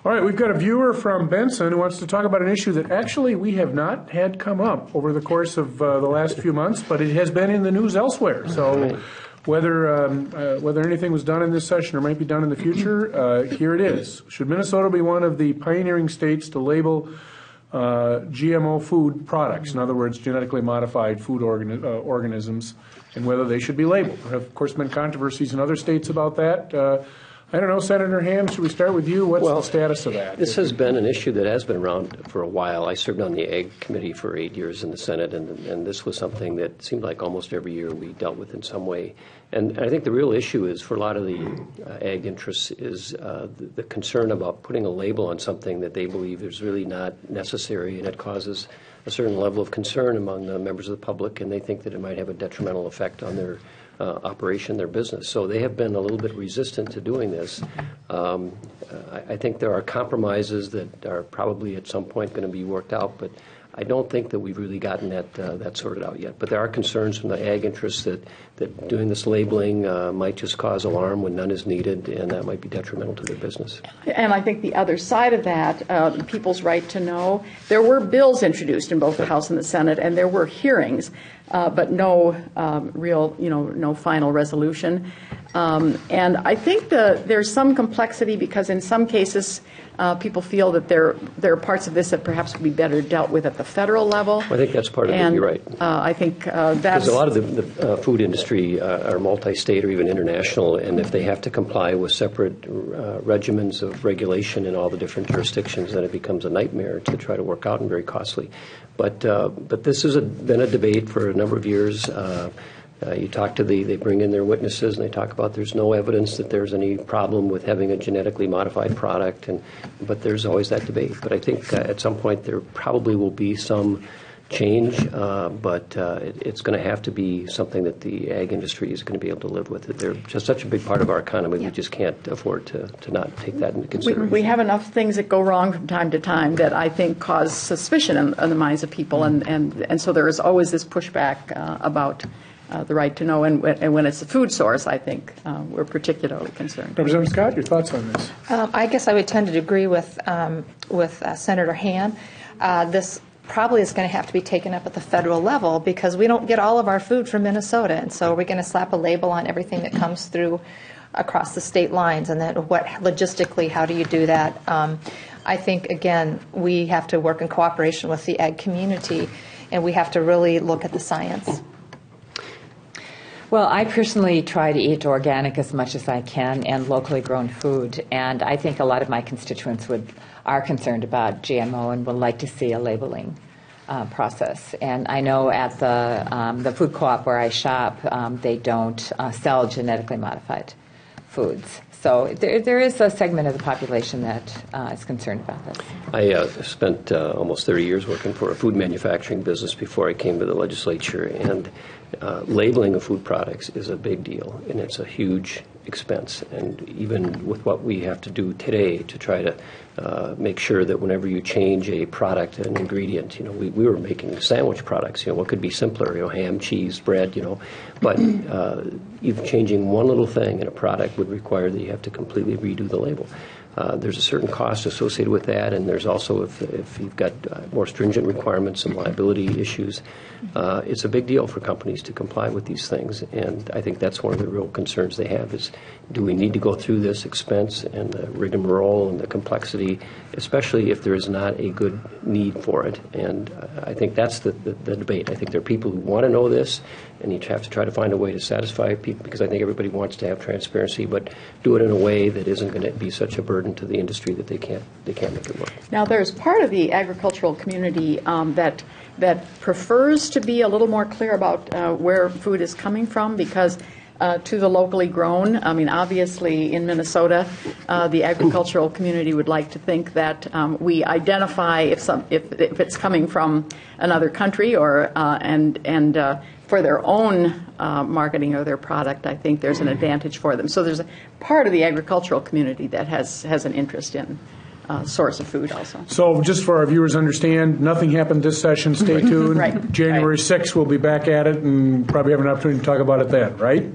All right, we've got a viewer from Benson who wants to talk about an issue that actually we have not had come up over the course of the last few months, but it has been in the news elsewhere. So whether anything was done in this session or might be done in the future, here it is. Should Minnesota be one of the pioneering states to label GMO food products, in other words, genetically modified food organisms, and whether they should be labeled? There have, of course, been controversies in other states about that. I don't know, Senator Ham, should we start with you? What's the status of that? This has been an issue that has been around for a while. I served on the Ag Committee for 8 years in the Senate, and this was something that seemed like almost every year we dealt with in some way. And I think the real issue is, for a lot of the ag interests, is the concern about putting a label on something that they believe is really not necessary, and it causes a certain level of concern among the members of the public, and they think that it might have a detrimental effect on their operation, their business. So they have been a little bit resistant to doing this. I think there are compromises that are probably at some point going to be worked out, but I don't think that we've really gotten that sorted out yet. But there are concerns from the ag interests that doing this labeling might just cause alarm when none is needed, and that might be detrimental to their business. And I think the other side of that, people's right to know, there were bills introduced in both the House and the Senate, and there were hearings, but no real, no final resolution. And I think there's some complexity because in some cases, people feel that there are parts of this that perhaps would be better dealt with at the federal level. I think that's part of it. You're right. I think that's because a lot of the food industry are multi-state or even international, and if they have to comply with separate regimens of regulation in all the different jurisdictions, then it becomes a nightmare to try to work out and very costly. But this has been a debate for a number of years. You talk to they bring in their witnesses and they talk about there's no evidence that there's any problem with having a genetically modified product, but there's always that debate. But I think at some point there probably will be some change, but it's going to have to be something that the ag industry is going to be able to live with. They're just such a big part of our economy, we just can't afford to not take that into consideration. We have enough things that go wrong from time to time that I think cause suspicion in the minds of people, and so there is always this pushback about the right to know, and when it's a food source, I think we're particularly concerned. Representative Scott, your thoughts on this? I guess I would tend to agree with Senator Han. This probably is going to have to be taken up at the federal level because we don't get all of our food from Minnesota, and so we're going to slap a label on everything that comes through across the state lines, and then logistically, how do you do that? I think, again, we have to work in cooperation with the ag community, and we have to really look at the science. Well, I personally try to eat organic as much as I can and locally grown food, and I think a lot of my constituents are concerned about GMO and would like to see a labeling process. And I know at the food co-op where I shop, they don't sell genetically modified foods. So there is a segment of the population that is concerned about this. I spent almost 30 years working for a food manufacturing business before I came to the legislature, and labeling of food products is a big deal, and it's a huge expense. And even with what we have to do today to try to make sure that whenever you change a product, an ingredient, we were making sandwich products, what could be simpler, ham, cheese, bread, but even changing one little thing in a product would require that you have to completely redo the label. There's a certain cost associated with that, and there's also, if you've got more stringent requirements and liability issues, it's a big deal for companies to comply with these things. And I think that's one of the real concerns they have is, do we need to go through this expense and the rigmarole and the complexity, especially if there is not a good need for it? And I think that's the debate. I think there are people who want to know this, and you have to try to find a way to satisfy people, because I think everybody wants to have transparency, but do it in a way that isn't going to be such a burden to the industry that they can't make it work. Now, there's part of the agricultural community that prefers to be a little more clear about where food is coming from, because to the locally grown, I mean, obviously in Minnesota, the agricultural community would like to think that we identify if it's coming from another country, or for their own marketing of their product, I think there's an advantage for them. So there's a part of the agricultural community that has an interest in source of food also. So just for our viewers to understand, nothing happened this session. Stay tuned. Right. January 6th, we'll be back at it and probably have an opportunity to talk about it then, right?